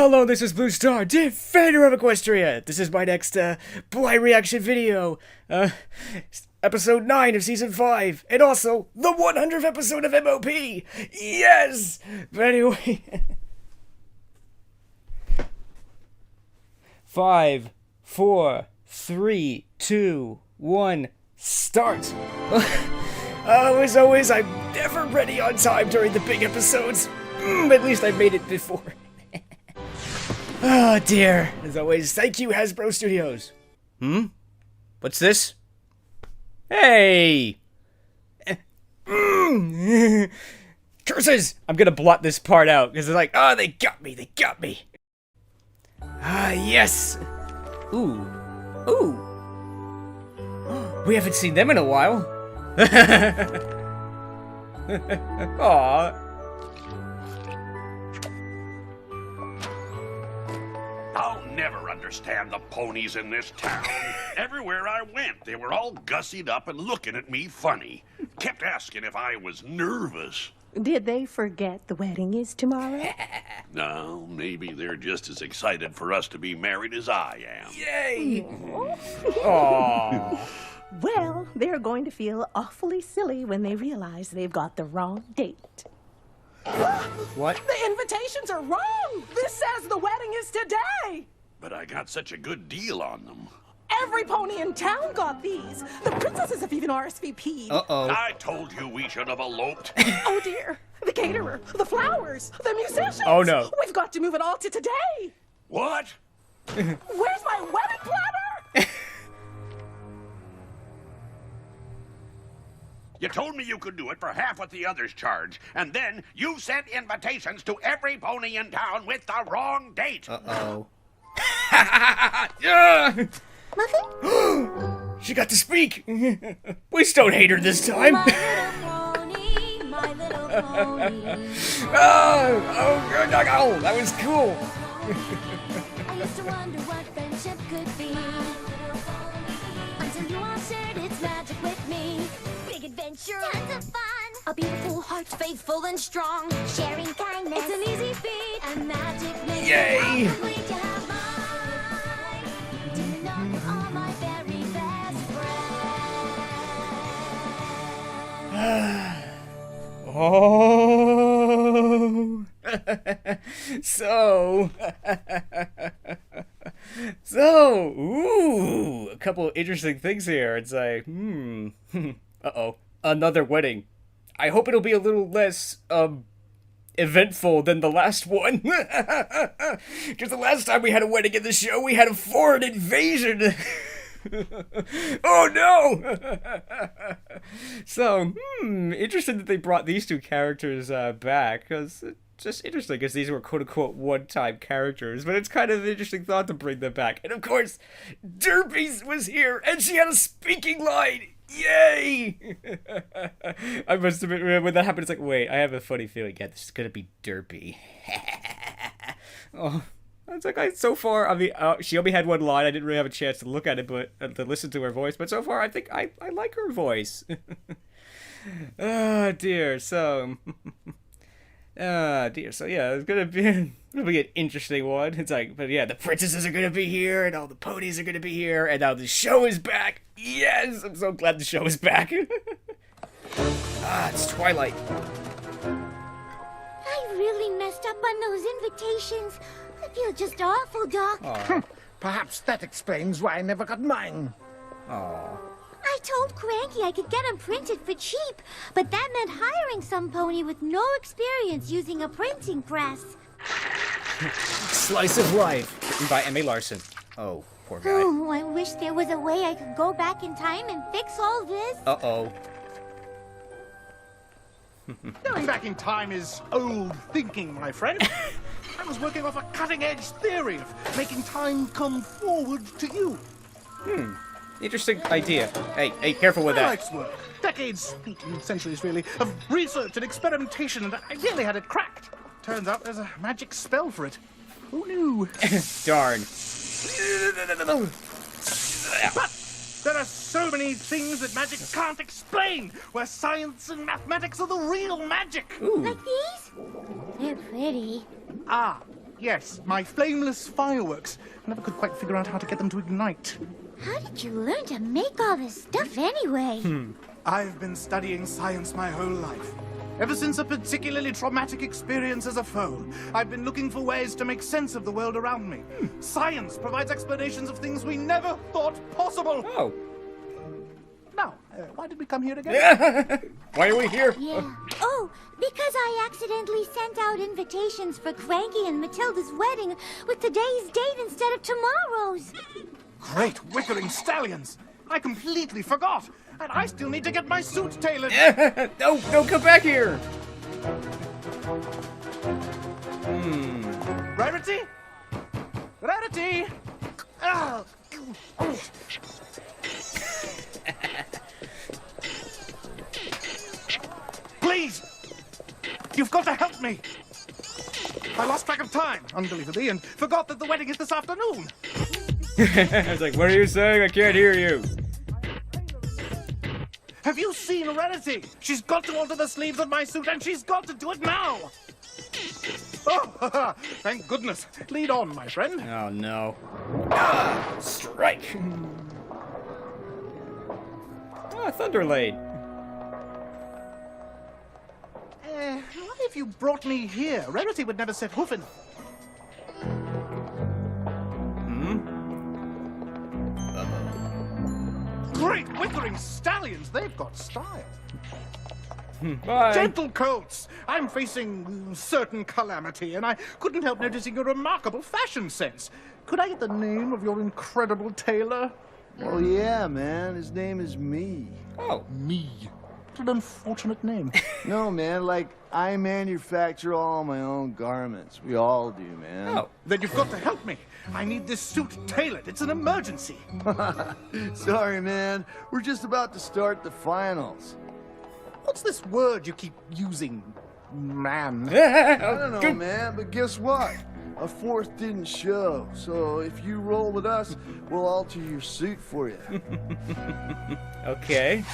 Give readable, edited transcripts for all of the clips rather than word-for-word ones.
Hello, this is Blue Star, defender of Equestria. This is my next blind reaction video. Episode 9 of Season 5, and also the 100th episode of MLP. Yes! But anyway. 5, 4, 3, 2, 1, start. As always, I'm never ready on time during the big episodes. At least I made it before. Oh dear. As always, thank you, Hasbro Studios. What's this? Hey! Curses! I'm gonna blot this part out, because it's like, oh, they got me. Yes! Ooh. We haven't seen them in a while. Aww. I'll never understand the ponies in this town. Everywhere I went, they were all gussied up and looking at me funny. Kept asking if I was nervous. Did they forget the wedding is tomorrow? No, maybe they're just as excited for us to be married as I am. Yay! Aww. Well, they're going to feel awfully silly when they realize they've got the wrong date. What? The invitations are wrong! This says the wedding is today! But I got such a good deal on them. Every pony in town got these. The princesses have even RSVP'd. Uh-oh. I told you we should have eloped. Oh dear. The caterer, the flowers, the musicians. Oh no. We've got to move it all to today. What? Where's my wedding planner? You told me you could do it for half what the others charge, and then you sent invitations to every pony in town with the wrong date. Uh-oh. Yeah! Muffin? She got to speak! Please don't hate her this time! My little pony. Oh, that was cool! I used to wonder what friendship could be. Until you all shared its magic with me. Big adventure, tons of fun. A beautiful heart, faithful and strong. Sharing kindness, it's an easy feat. And magic makes Yay! it complete to have mine. Do you know you are my very best friend? Oh. So, ooh, a couple of interesting things here. It's like, uh-oh, another wedding. I hope it'll be a little less, eventful than the last one. Because the last time we had a wedding in the show, we had a foreign invasion. Oh no! So, interesting that they brought these two characters back, because it's just interesting, because these were quote-unquote one-time characters, but it's kind of an interesting thought to bring them back. And of course, Derpy was here, and she had a speaking line! Yay! I must admit, when that happened, it's like, wait, I have a funny feeling, yeah, this is gonna be Derpy. Oh. It's like, so far, I mean, she only had one line. I didn't really have a chance to look at it, but to listen to her voice. But so far, I think I like her voice. Oh dear. So, so yeah, it's gonna be an interesting one. It's like, but yeah, the princesses are gonna be here, and all the ponies are gonna be here, and now the show is back. Yes, I'm so glad the show is back. It's Twilight. I really messed up on those invitations. I feel just awful, Doc. Perhaps that explains why I never got mine. Aww. I told Cranky I could get them printed for cheap, but that meant hiring some pony with no experience using a printing press. Slice of Life, written by M.A. Larson. Oh, poor guy. Oh, I wish there was a way I could go back in time and fix all this. Uh-oh. Going back in time is old thinking, my friend. I was working off a cutting-edge theory of making time come forward to you. Interesting idea. Hey, careful with My that. life's work. Decades, centuries really, of research and experimentation, and I nearly had it cracked. Turns out there's a magic spell for it. Who knew? Darn. But there are so many things that magic can't explain, where science and mathematics are the real magic. Ooh. Like these? They're pretty. Ah, yes, my flameless fireworks. I never could quite figure out how to get them to ignite. How did you learn to make all this stuff anyway? I've been studying science my whole life. Ever since a particularly traumatic experience as a foe, I've been looking for ways to make sense of the world around me. Science provides explanations of things we never thought possible. Oh. Now, why did we come here again? Why are we here? Yeah. Oh, because I accidentally sent out invitations for Cranky and Matilda's wedding with today's date instead of tomorrow's. Great wickering stallions! I completely forgot! And I still need to get my suit tailored! No, come back here! Rarity? Rarity! Ah. Please! You've got to help me! I lost track of time, unbelievably, and forgot that the wedding is this afternoon! I was like, what are you saying? I can't hear you. Have you seen Rarity? She's got to alter the sleeves of my suit, and she's got to do it now! Oh, thank goodness. Lead on, my friend. Oh, no. Strike. Thunderlade. Why have you brought me here? Rarity would never set hoof in. Great wickering stallions! They've got style. Bye. Gentle coats! I'm facing certain calamity, and I couldn't help noticing your remarkable fashion sense. Could I get the name of your incredible tailor? Oh, yeah, man. His name is Me. Oh. Me. What an unfortunate name. No, man, like, I manufacture all my own garments. We all do, man. Oh. Then you've got to help me. I need this suit tailored. It's an emergency. Sorry, man. We're just about to start the finals. What's this word you keep using, man? I don't know, man, but guess what? A fourth didn't show, so if you roll with us, we'll alter your suit for you. Okay.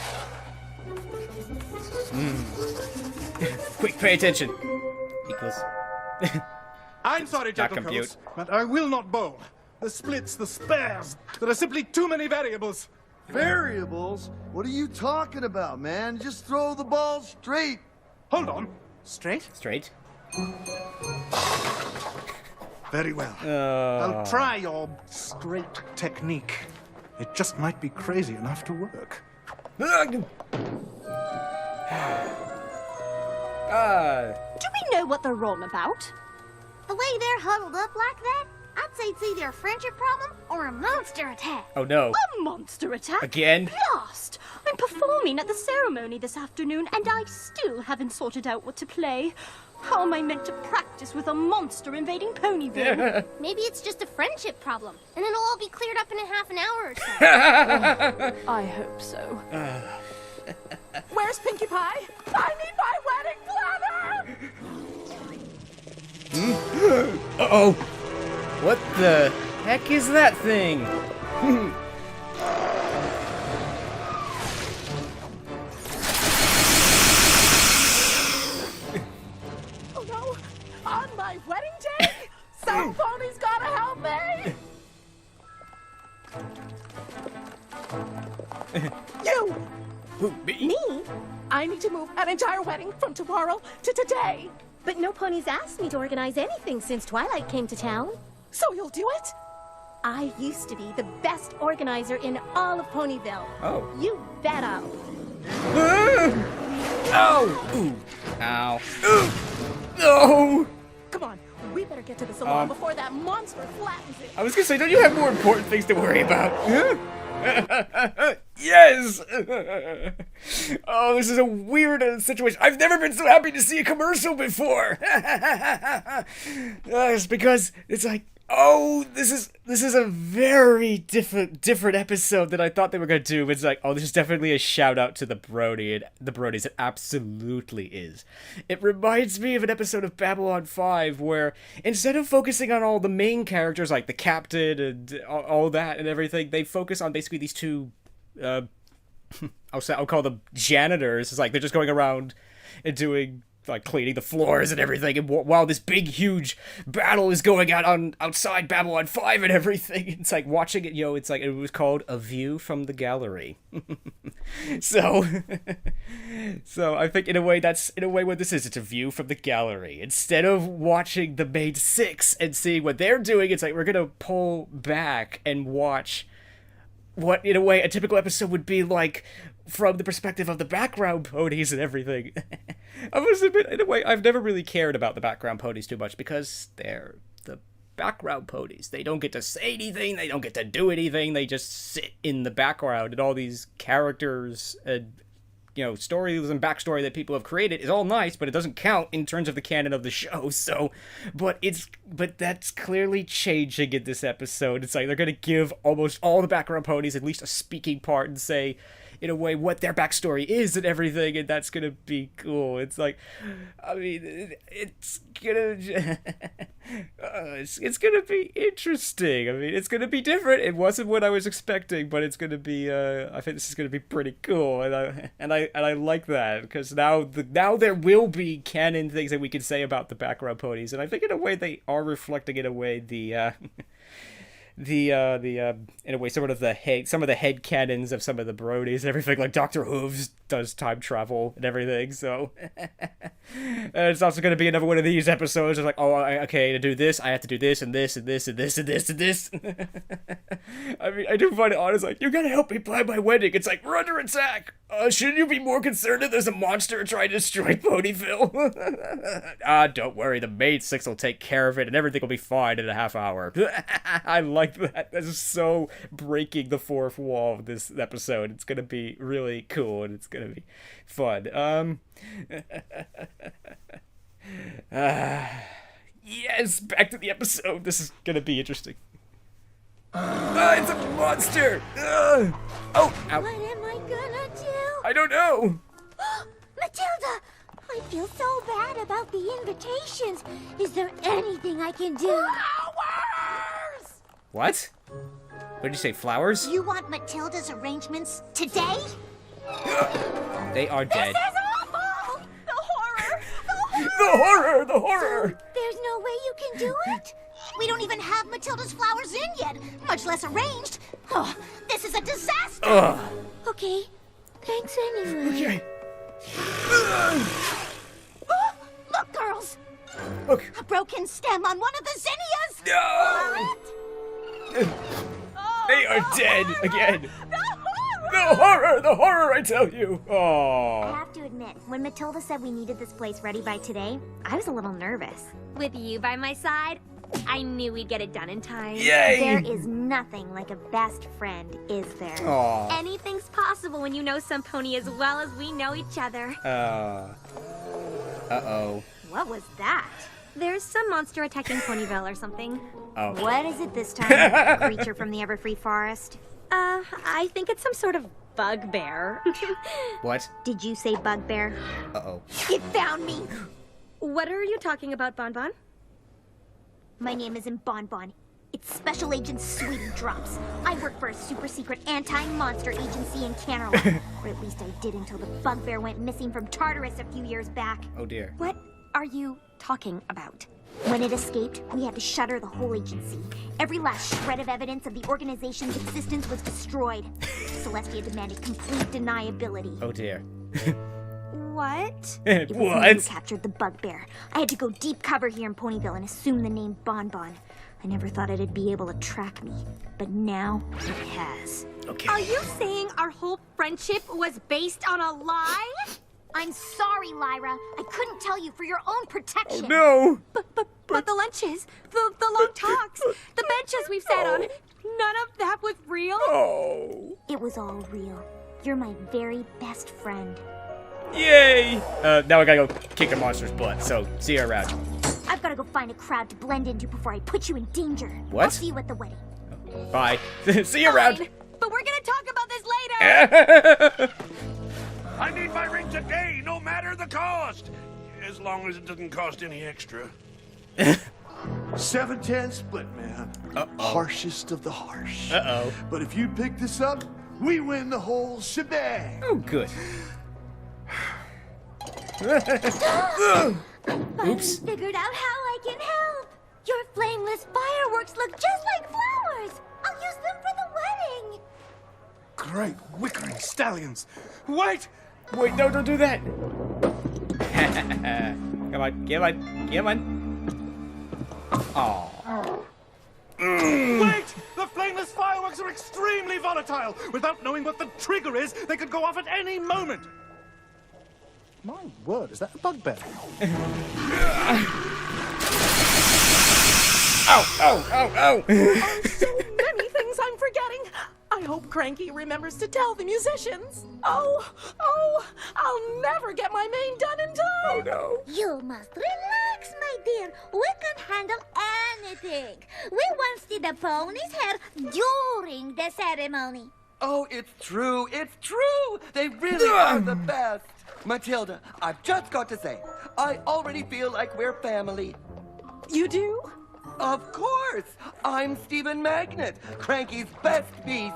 Quick, pay attention. Equals. I'm sorry, Not Gentle compute. Coats, but I will not bowl. The splits, the spares. There are simply too many variables. Variables? What are you talking about, man? Just throw the ball straight. Hold on. Straight? Straight. Very well. I'll try your straight technique. It just might be crazy enough to work. Do we know what they're on about? The way they're huddled up like that, I'd say it's either a friendship problem or a monster attack. Oh no. A monster attack? Again? Blast! I'm performing at the ceremony this afternoon, and I still haven't sorted out what to play. How am I meant to practice with a monster invading Ponyville? Maybe it's just a friendship problem, and it'll all be cleared up in a half an hour or so. I hope so. Where's Pinkie Pie? I need my wedding planner! Uh-oh. What the heck is that thing? Oh no! On my wedding day? Some pony's gotta help me! You! Who, me? Me? I need to move an entire wedding from tomorrow to today. But no pony's asked me to organize anything since Twilight came to town. So you'll do it? I used to be the best organizer in all of Ponyville. Oh. You bet I'll. Ow! Ooh. Ow. Ooh. No! Come on, we better get to the salon before that monster flattens it. I was gonna say, don't you have more important things to worry about? Yes! Oh, this is a weird situation. I've never been so happy to see a commercial before. It's because it's like, oh, this is a very different episode than I thought they were gonna do. It's like, oh, this is definitely a shout out to the Bronies. It absolutely is. It reminds me of an episode of Babylon 5 where instead of focusing on all the main characters like the captain and all that and everything, they focus on basically these two. I'll call them janitors. It's like they're just going around and doing like cleaning the floors and everything, and while this big, huge battle is going on outside Babylon 5 and everything, it's like watching it, it's like, it was called A View from the Gallery. So I think in a way what this is, it's a view from the gallery. Instead of watching the main 6 and seeing what they're doing, it's like we're gonna pull back and watch what, in a way, a typical episode would be like from the perspective of the background ponies and everything. I must admit, in a way, I've never really cared about the background ponies too much because they're the background ponies. They don't get to say anything, they don't get to do anything, they just sit in the background, and all these characters and stories and backstory that people have created is all nice, but it doesn't count in terms of the canon of the show. So, but that's clearly changing in this episode. It's like they're gonna give almost all the background ponies at least a speaking part and say, in a way, what their backstory is and everything, and that's gonna be cool. It's like, I mean, it's gonna it's gonna be interesting. I mean, it's gonna be different. It wasn't what I was expecting, but it's gonna be. I think this is gonna be pretty cool, and I like that, because now there will be canon things that we can say about the background ponies, and I think in a way they are reflecting in a way in a way some of the head canons of some of the Bronies and everything, like Dr. Hooves does time travel and everything, so and it's also going to be another one of these episodes. It's like, okay, to do this I have to do this and this and this and this and this and this. I mean, I do find it honest, like, you gotta help me plan my wedding. It's like, we're under attack. Shouldn't you be more concerned if there's a monster trying to destroy Ponyville? Don't worry, the maid 6 will take care of it and everything will be fine in a half hour. I like that. That is so breaking the fourth wall of this episode. It's gonna be really cool and it's gonna be fun. Yes, back to the episode. This is gonna be interesting. It's a monster! Oh, ow. What am I gonna do? I don't know. Matilda! I feel so bad about the invitations. Is there anything I can do? Flowers! What? What did you say, flowers? You want Matilda's arrangements today? They are dead. This is awful! The horror! The horror! There's no way you can do it? We don't even have Matilda's flowers in yet, much less arranged. Oh, this is a disaster! Okay, thanks anyway. Okay. Oh, look, girls! Look. A broken stem on one of the zinnias! No! They are dead again. The horror, I tell you. I Oh. have to admit, when Matilda said we needed this place ready by today, I was a little nervous. With you by my side, I knew we'd get it done in time. Yay! There is nothing like a best friend, is there? Aw. Anything's possible when you know some pony as well as we know each other. Uh-oh. What was that? There's some monster attacking Ponyville or something. Oh. What is it this time? Creature from the Everfree Forest? I think it's some sort of bugbear. What? Did you say bugbear? Uh-oh. It found me! What are you talking about, Bonbon? My name isn't Bonbon. It's Special Agent Sweetie Drops. I work for a super secret anti-monster agency in Canterlot. Or at least I did until the bugbear went missing from Tartarus a few years back. Oh dear. What are you talking about? When it escaped, we had to shutter the whole agency. Every last shred of evidence of the organization's existence was destroyed. Celestia demanded complete deniability. Oh dear. What? It was me who What? captured the bugbear. I had to go deep cover here in Ponyville and assume the name Bonbon. I never thought it'd be able to track me, but now it has. Okay. Are you saying our whole friendship was based on a lie? I'm sorry, Lyra. I couldn't tell you for your own protection. No! But the lunches, the long talks, the benches we've sat on, none of that was real? Oh. It was all real. You're my very best friend. Yay! Now I gotta go kick the monster's butt, so see you around. I've got to go find a crowd to blend into before I put you in danger. What? I'll see you at the wedding. Bye. See you around. Fine, but we're gonna talk about this later! I need my ring today, no matter the cost. As long as it doesn't cost any extra. 7-10 split, man. Harshest of the harsh. Uh-oh. But if you pick this up, we win the whole shebang. Oh, good. Oops. Figured out how I can help. Your flameless fireworks look just like flowers. I'll use them for the wedding. Great wickering stallions. Wait! Wait, no, don't do that. Come on, come on, come on. Aw. Wait! The flameless fireworks are extremely volatile. Without knowing what the trigger is, they could go off at any moment. My word, is that a bugbear? Ow, ow, ow, ow. Oh, so many things I'm forgetting. I hope Cranky remembers to tell the musicians. Oh, I'll never get my main done in time. Oh, no. You must relax, my dear. We can handle anything. We once did the pony's hair during the ceremony. Oh, it's true. It's true. They really are the best. Matilda, I've just got to say, I already feel like we're family. You do? Of course. I'm Stephen Magnet, Cranky's best beast.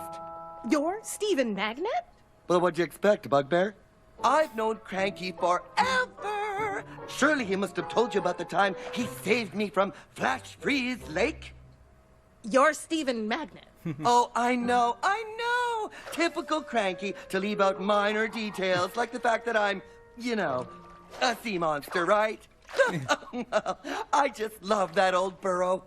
You're Stephen Magnet? Well, what'd you expect, Bugbear? I've known Cranky forever. Surely he must have told you about the time he saved me from Flash Freeze Lake? You're Stephen Magnet. Oh, I know. Typical Cranky to leave out minor details, like the fact that I'm, you know, a sea monster, right? I just love that old burrow.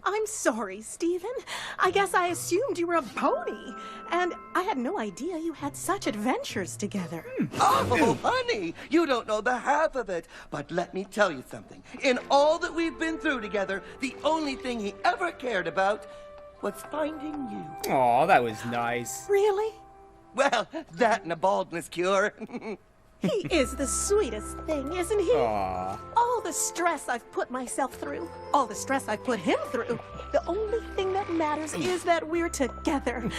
I'm sorry, Stephen. I guess I assumed you were a pony. And I had no idea you had such adventures together. Oh, honey, you don't know the half of it. But let me tell you something. In all that we've been through together, the only thing he ever cared about was finding you. Aw, that was nice. Really? Well, that and a baldness cure. He is the sweetest thing, isn't he? Aw. All the stress I've put myself through, all the stress I've put him through, the only thing that matters is that we're together.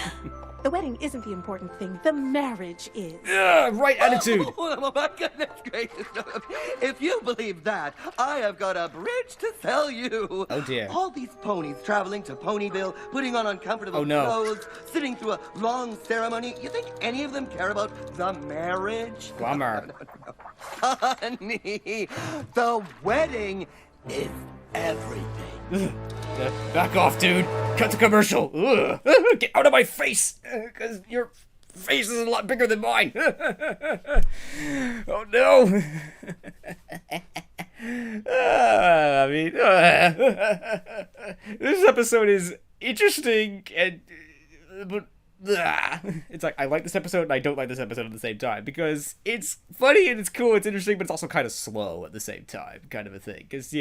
The wedding isn't the important thing. The marriage is. Right attitude. Oh, my goodness gracious. If you believe that, I have got a bridge to sell you. Oh, dear. All these ponies traveling to Ponyville, putting on uncomfortable Oh, no. clothes, sitting through a long ceremony. You think any of them care about the marriage? Bummer. Honey, the wedding is everything. Back off, dude. Cut the commercial. Ugh. Get out of my face. Because your face is a lot bigger than mine. Oh, no. This episode is interesting and... but it's like I like this episode and I don't like this episode at the same time because it's funny and it's cool, it's interesting, but it's also kind of slow at the same time, kind of a thing. Because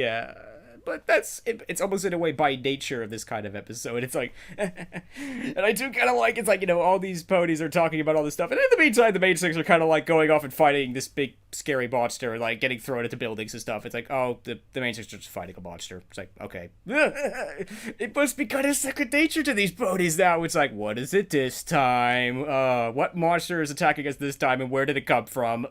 but it's almost in a way by nature of this kind of episode. It's like, and I do kind of like, it's like, all these ponies are talking about all this stuff, and in the meantime, the main six are kind of like going off and fighting this big scary monster, like getting thrown into buildings and stuff. It's like, oh, the main six are just fighting a monster. It's like, okay, it must be kind of second nature to these ponies now. It's like, what is it this time? What monster is attacking us this time, and where did it come from?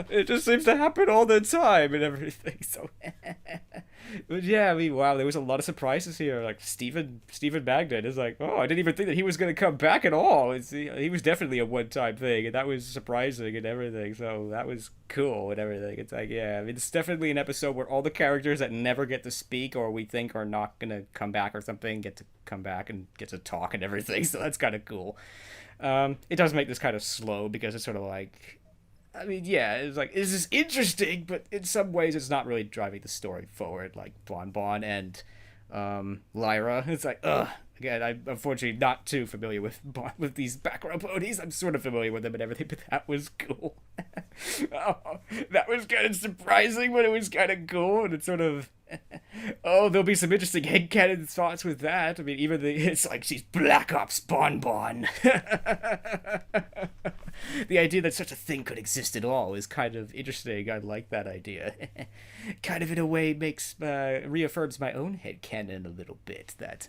It just seems to happen all the time and everything. So, but yeah, I mean, wow, there was a lot of surprises here. Like Stephen Magnet is like, oh, I didn't even think that he was gonna come back at all. He was definitely a one-time thing, and that was surprising and everything. So that was cool and everything. It's like, yeah, I mean, it's definitely an episode where all the characters that never get to speak or we think are not gonna come back or something get to come back and get to talk and everything. So that's kind of cool. It does make this kind of slow because it's sort of like, I mean, yeah, it's like, this is interesting, but in some ways it's not really driving the story forward, like Bon Bon and Lyra. It's like, ugh. Again, I'm unfortunately not too familiar with these background ponies. I'm sort of familiar with them and everything, but that was cool. Oh, that was kind of surprising, but it was kind of cool, and it's sort of... Oh, there'll be some interesting headcanon thoughts with that. I mean, it's like she's Black Ops Bon Bon. The idea that such a thing could exist at all is kind of interesting. I like that idea. Kind of in a way reaffirms my own headcanon a little bit. That...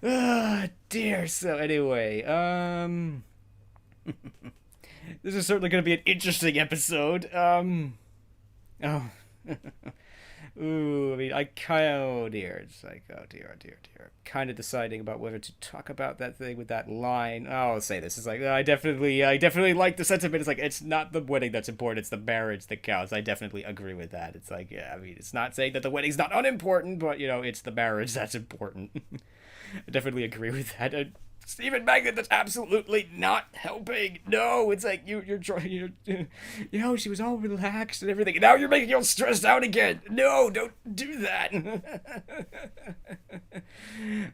Oh, dear. So anyway, this is certainly going to be an interesting episode. Oh... Ooh, I mean, I kind of, oh dear, it's like, oh dear, kind of deciding about whether to talk about that thing with that line. Oh, I'll say this, it's like, I definitely like the sentiment. It's like, it's not the wedding that's important, it's the marriage that counts. I definitely agree with that. It's like, yeah, I mean, it's not saying that the wedding's not unimportant, but, you know, it's the marriage that's important. I definitely agree with that. Stephen Magnet, that's absolutely not helping. No, it's like you're trying, you know, she was all relaxed and everything. And now you're making you all stressed out again. No, don't do that.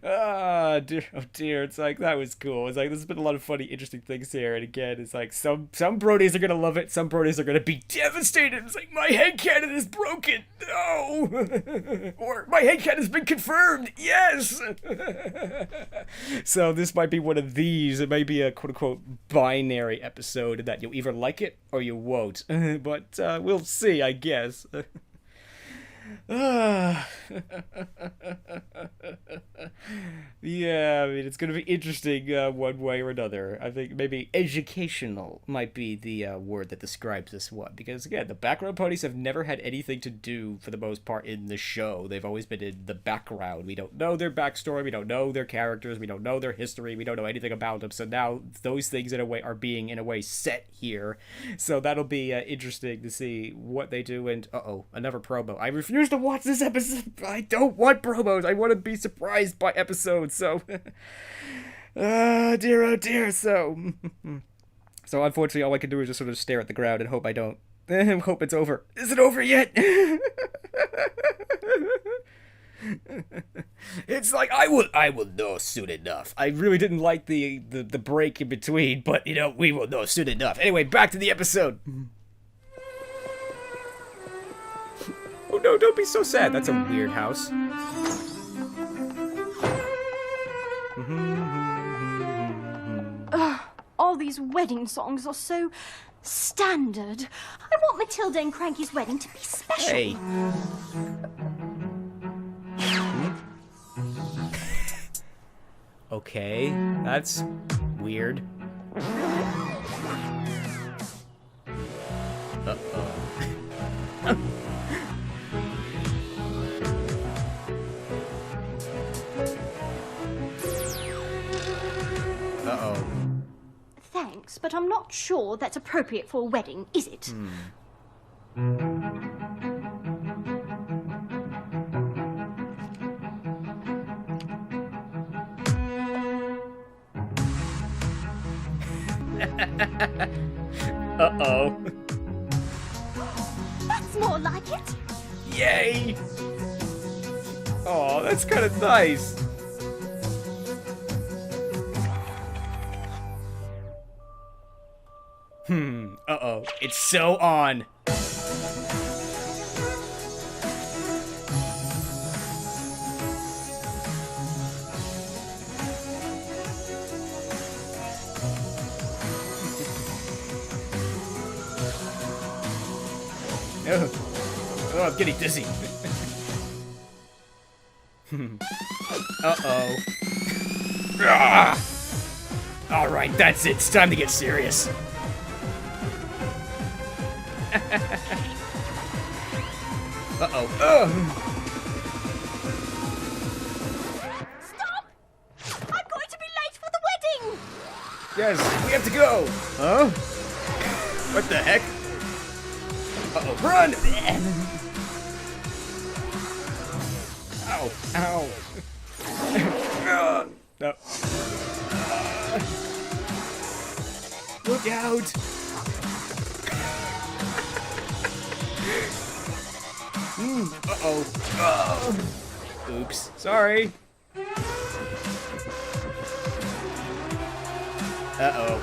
Oh dear. It's like, that was cool. It's like, there's been a lot of funny, interesting things here. And again, it's like some bronies are gonna love it. Some bronies are gonna be devastated. It's like, my headcanon is broken. No. Or my headcanon has been confirmed. Yes. So this might be one of these. It might be a quote-unquote binary episode that you'll either like it or you won't. But we'll see, I guess. Yeah, I mean, it's gonna be interesting one way or another. I think maybe educational might be the word that describes this one, because again, the background ponies have never had anything to do, for the most part, in the show. They've always been in the background. We don't know their backstory, we don't know their characters, we don't know their history, we don't know anything about them. So now those things in a way are being set here. So that'll be interesting to see what they do. And another promo. I refuse to watch this episode. I don't want promos. I want to be surprised by episodes. So, oh dear. So unfortunately, all I can do is just sort of stare at the ground and hope I don't. Hope it's over. Is it over yet? It's like, I will know soon enough. I really didn't like the break in between, but you know, we will know soon enough. Anyway, back to the episode. Oh no, don't be so sad. That's a weird house. All these wedding songs are so standard. I want Matilda and Cranky's wedding to be special. Hey. Okay, that's weird. Uh-oh. Uh-oh. Thanks, but I'm not sure that's appropriate for a wedding, is it? Uh-oh. That's more like it. Yay! Oh, that's kind of nice. Uh-oh. It's so on. Oh, I'm getting dizzy. Uh-oh. Ah! All right, that's it. It's time to get serious. Uh-oh. Stop! I'm going to be late for the wedding! Yes, we have to go. Huh? What the heck? Uh-oh, run! Ow, ow. No. Look out! Uh-oh. Oops. Sorry. Uh-oh.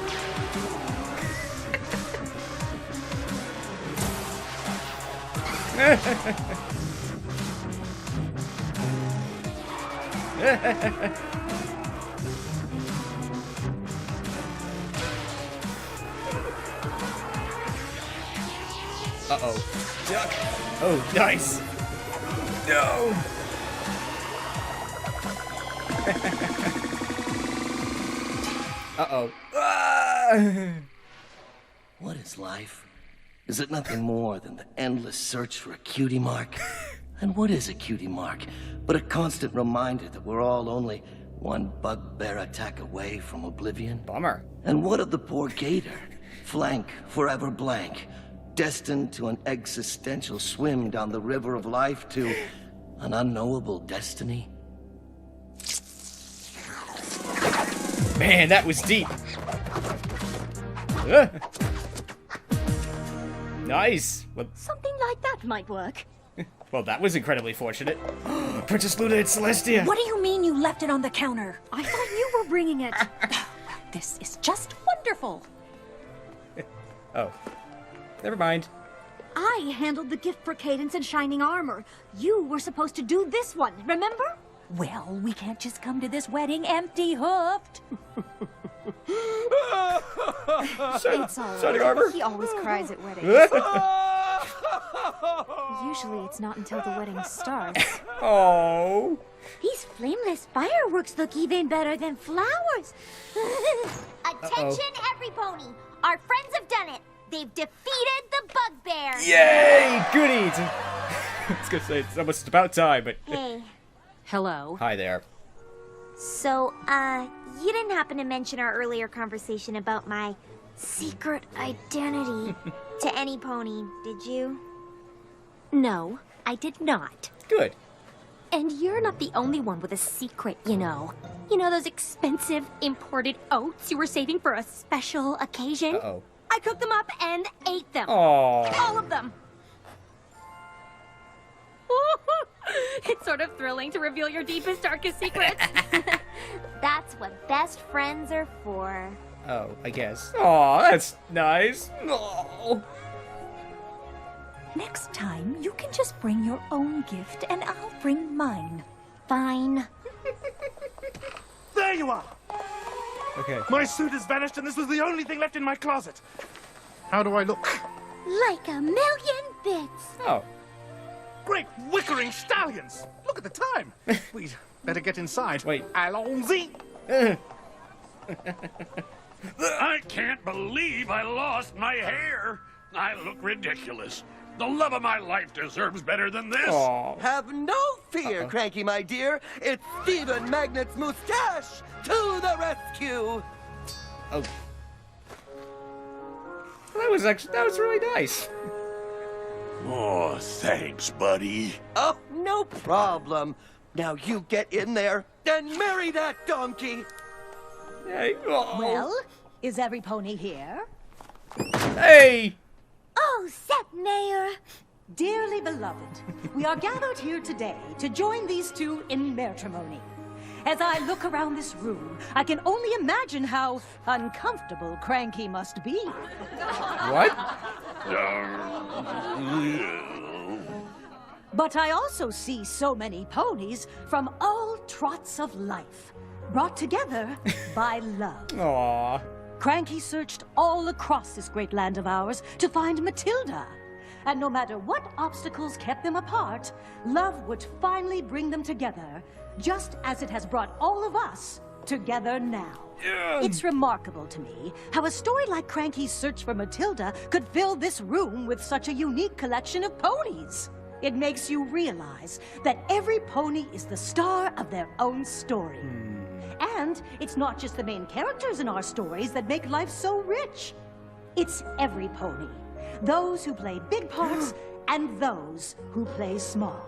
Uh-oh. Duck. Oh, nice. No. Uh-oh. Ah! What is life? Is it nothing more than the endless search for a cutie mark? And what is a cutie mark but a constant reminder that we're all only one bugbear attack away from oblivion? Bummer. And what of the poor gator? Flank forever blank, destined to an existential swim down the river of life to an unknowable destiny? Man, that was deep. Nice. Well, Something like that might work. well, that was incredibly fortunate. Princess Luna and Celestia. What do you mean you left it on the counter? I thought you were bringing it. This is just wonderful. Oh, never mind. I handled the gift for Cadence and Shining Armor. You were supposed to do this one, remember? Well, we can't just come to this wedding empty-hoofed. It's all Shining right. Armor? He always cries at weddings. Usually it's not until the wedding starts. Oh. These flameless fireworks look even better than flowers. Attention, every pony. Our friends have done it. They've defeated the bugbear. Yay! Goodies! I was gonna say it's almost about time, but Hey, Hello. hi there. so, you didn't happen to mention our earlier conversation about my secret identity to any pony, did you? No, I did not. Good. And you're not the only one with a secret, you know. You know those expensive imported oats you were saving for a special occasion? Uh-oh. I cooked them up and ate them. Aww. All of them. It's sort of thrilling to reveal your deepest, darkest secrets. That's what best friends are for. Oh, I guess. Aw, that's nice. Aw. Next time, you can just bring your own gift and I'll bring mine. Fine. There you are! Okay. My suit has vanished and this was the only thing left in my closet. How do I look? Like a million bits. Oh. Great wickering stallions! Look at the time! We'd better get inside. Wait. Allons-y! I can't believe I lost my hair. I look ridiculous. The love of my life deserves better than this. Aw. Have no fear, Cranky, my dear. It's Stephen Magnet's mustache to the rescue. Oh. That was really nice. Oh, thanks, buddy. Oh, no problem. Now you get in there and marry that donkey. Hey. Aw. Well, is every pony here? Hey. Oh, Seth Mayor. Dearly beloved, we are gathered here today to join these two in matrimony. As I look around this room, I can only imagine how uncomfortable Cranky must be. What? But I also see so many ponies from all trots of life, brought together by love. Aw. Cranky searched all across this great land of ours to find Matilda. And no matter what obstacles kept them apart, love would finally bring them together, just as it has brought all of us together now. It's remarkable to me how a story like Cranky's search for Matilda could fill this room with such a unique collection of ponies. It makes you realize that every pony is the star of their own story. And it's not just the main characters in our stories that make life so rich. It's every pony. Those who play big parts and those who play small.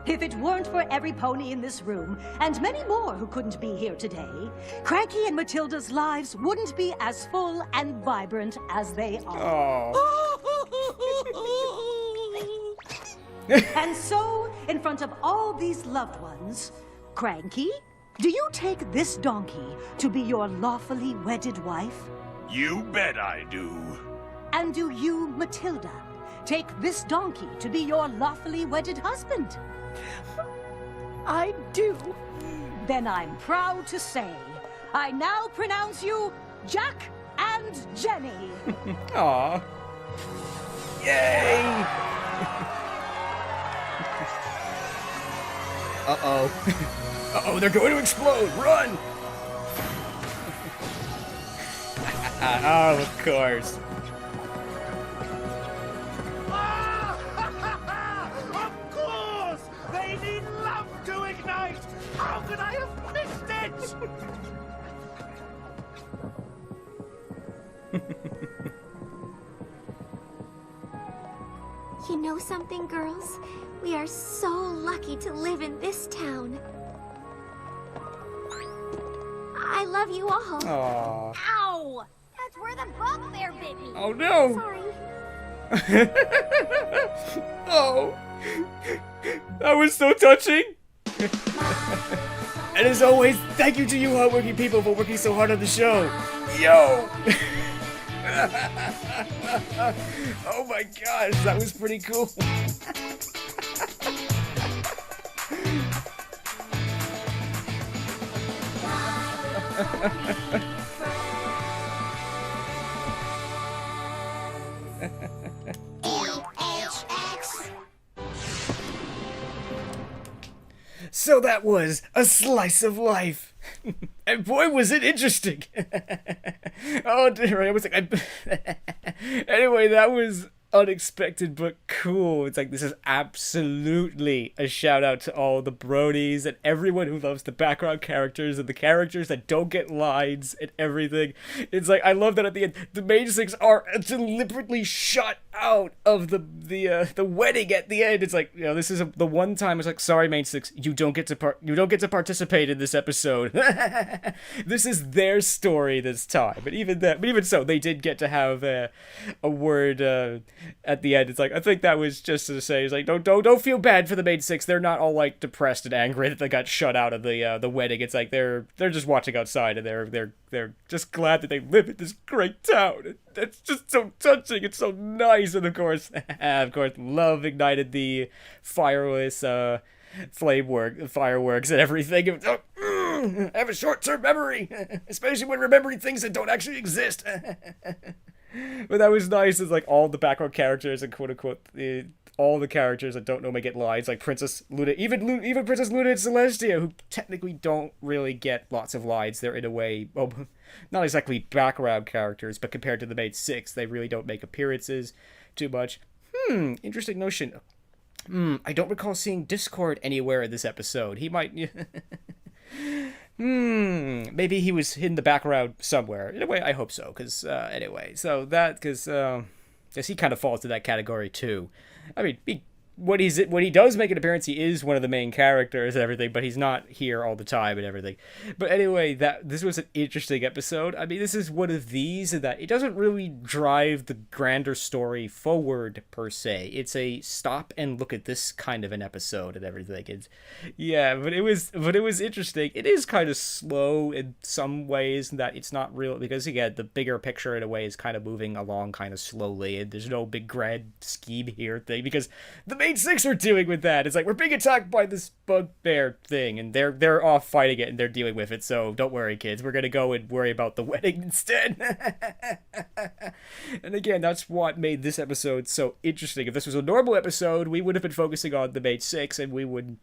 If it weren't for every pony in this room, and many more who couldn't be here today, Cranky and Matilda's lives wouldn't be as full and vibrant as they are. Oh. And so, in front of all these loved ones, Cranky, do you take this donkey to be your lawfully wedded wife? You bet I do. And do you, Matilda, take this donkey to be your lawfully wedded husband? I do. Then I'm proud to say, I now pronounce you Jack and Jenny. Aw. Yay! Uh-oh. Uh-oh, they're going to explode! Run! Oh, of course. Of You know something, girls? We are so lucky to live in this town. I love you all. Aww. Ow! That's where the bugbear bit me. Oh no! Sorry. Oh, that was so touching. And as always, thank you to you hardworking people for working so hard on the show. Yo! Oh my gosh, that was pretty cool. So that was A Slice of Life. And boy, was it interesting. Oh, dear, I was like, anyway, that was unexpected but cool. It's like, this is absolutely a shout out to all the Bronies and everyone who loves the background characters and the characters that don't get lines and everything. It's like, I love that at the end, the main six are deliberately shut out of the wedding at the end. It's like, you know, this is the one time it's like, sorry, main six, you don't get to participate in this episode. This is their story this time. But even so, they did get to have a word at the end. It's like, I think that was just to say, it's like, don't feel bad for the main six. They're not all like depressed and angry that they got shut out of the wedding. It's like they're just watching outside and they're just glad that they live in this great town. It's just so touching. It's so nice. And of course, love ignited the fireworks and everything. I have a short-term memory, especially when remembering things that don't actually exist. But that was nice. It's like all the background characters and quote-unquote all the characters that don't normally get lines, like Princess Luna, even Princess Luna and Celestia, who technically don't really get lots of lines. They're in a way, well, not exactly background characters, but compared to the main six, they really don't make appearances too much. Interesting notion. I don't recall seeing Discord anywhere in this episode. He might... maybe he was in the background somewhere. In a way, I hope so, because, anyway, so that, because he kind of falls to that category, too. I mean, when he does make an appearance, he is one of the main characters and everything, but he's not here all the time and everything. But anyway, this was an interesting episode. I mean, this is one of these that it doesn't really drive the grander story forward per se. It's a stop and look at this kind of an episode and everything. But it was interesting. It is kind of slow in some ways in that it's not real, because again, the bigger picture in a way is kind of moving along kind of slowly, and there's no big grand scheme here thing, because the main six are dealing with that. It's like, we're being attacked by this bugbear thing, and they're off fighting it, and they're dealing with it, so don't worry, kids. We're gonna go and worry about the wedding instead. And again, that's what made this episode so interesting. If this was a normal episode, we would have been focusing on the main six, and we wouldn't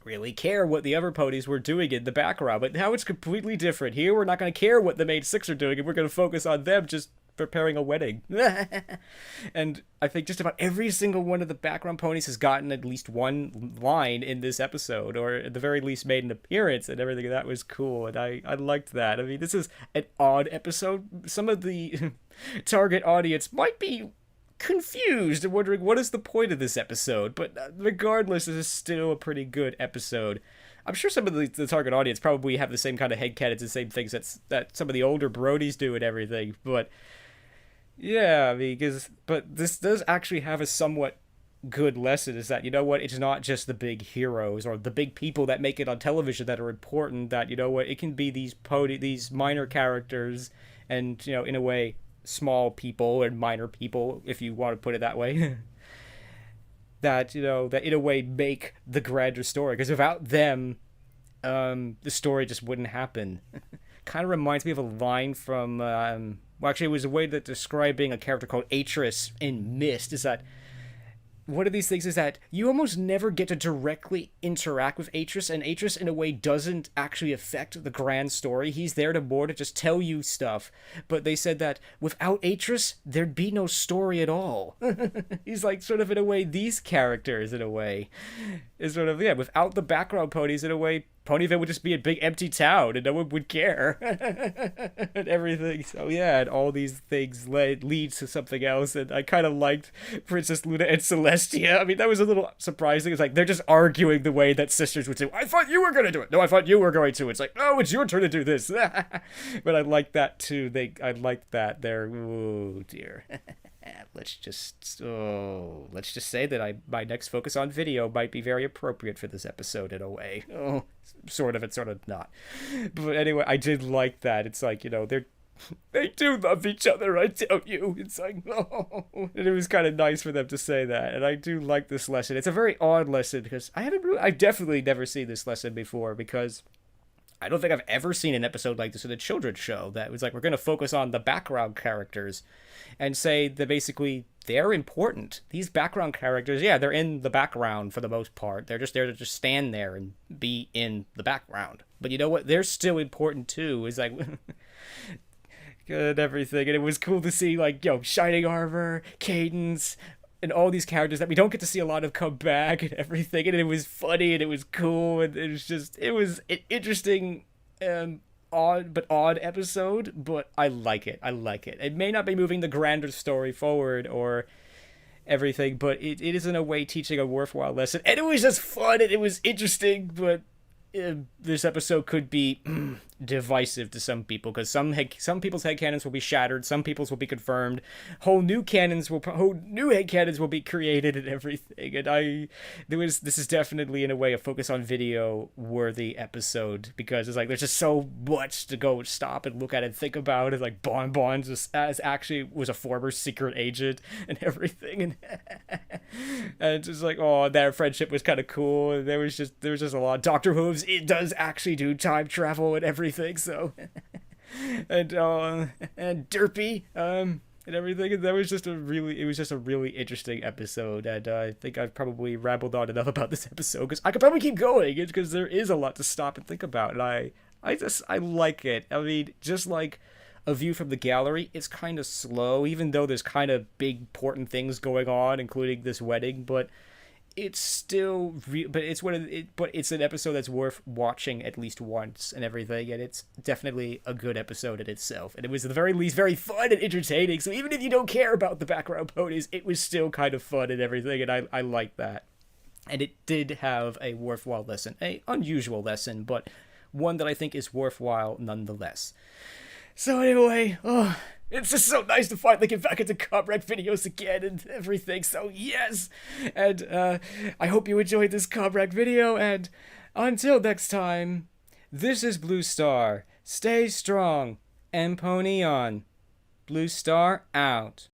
really care what the other ponies were doing in the background. But now it's completely different. Here, we're not going to care what the main six are doing, and we're going to focus on them just preparing a wedding. And I think just about every single one of the background ponies has gotten at least one line in this episode, or at the very least made an appearance and everything. That was cool, and I liked that. I mean, this is an odd episode. Some of the target audience might be confused and wondering what is the point of this episode, but regardless, this is still a pretty good episode. I'm sure some of the target audience probably have the same kind of headcanons and same things that some of the older Bronies do and everything, but yeah, but this does actually have a somewhat good lesson, is that, you know what, it's not just the big heroes or the big people that make it on television that are important, that, you know what, it can be these minor characters and, you know, in a way, small people and minor people, if you want to put it that way, that, you know, that in a way make the grander story, because without them, the story just wouldn't happen. Kind of reminds me of a line from, well, actually, it was a way that describing a character called Atris in Myst, is that one of these things is that you almost never get to directly interact with Atris, and Atris in a way doesn't actually affect the grand story. He's there to just tell you stuff. But they said that without Atris, there'd be no story at all. He's like sort of in a way these characters in a way is sort of, yeah, without the background ponies in a way, Ponyville would just be a big empty town and no one would care. And everything. So yeah, and all these things lead to something else. And I kind of liked Princess Luna and Celestia. I mean, that was a little surprising. It's like they're just arguing the way that sisters would say, I thought you were going to do it. No, I thought you were going to. It's like, oh, it's your turn to do this. But I like that too. I like that. They're, oh dear. Let's just say that my next focus on video might be very appropriate for this episode in a way. Oh, sort of and sort of not. But anyway, I did like that. It's like, they do love each other, I tell you. It's like, oh, and it was kind of nice for them to say that. And I do like this lesson. It's a very odd lesson because I've definitely never seen this lesson before, because I don't think I've ever seen an episode like this in a children's show that was like, we're going to focus on the background characters and say that basically they're important. These background characters, yeah, they're in the background for the most part. They're just there to just stand there and be in the background. But you know what? They're still important too. It's like, good, everything. And it was cool to see, like, Shining Armor, Cadence, and all these characters that we don't get to see a lot of come back and everything. And it was funny and it was cool. And it was an interesting, odd episode, but I like it. It may not be moving the grander story forward or everything, but it is in a way teaching a worthwhile lesson. And it was just fun and it was interesting, but this episode could be divisive to some people, because some people's headcanons will be shattered, some people's will be confirmed, whole new headcanons will be created and everything. And this is definitely in a way a focus on video worthy episode, because it's like there's just so much to go stop and look at and think about. It's like Bon just actually was a former secret agent and everything, and it's just like, oh, their friendship was kind of cool. And there was just a lot. Dr. Hooves, it does actually do time travel and everything, so and Derpy and everything. And it was just a really interesting episode, and I think I've probably rambled on enough about this episode, because I could probably keep going, because there is a lot to stop and think about, and I like it. I mean, just like A View from the Gallery, it's kind of slow, even though there's kind of big important things going on, including this wedding, but it's still it's an episode that's worth watching at least once and everything, and it's definitely a good episode in itself. And it was at the very least very fun and entertaining, so even if you don't care about the background ponies, it was still kind of fun and everything, and I like that. And it did have a worthwhile lesson, a unusual lesson, but one that I think is worthwhile nonetheless. So anyway, it's just so nice to finally get back into Comrade videos again and everything, so yes! And I hope you enjoyed this Comrade video, and until next time, this is Blue Star. Stay strong and pony on. Blue Star out.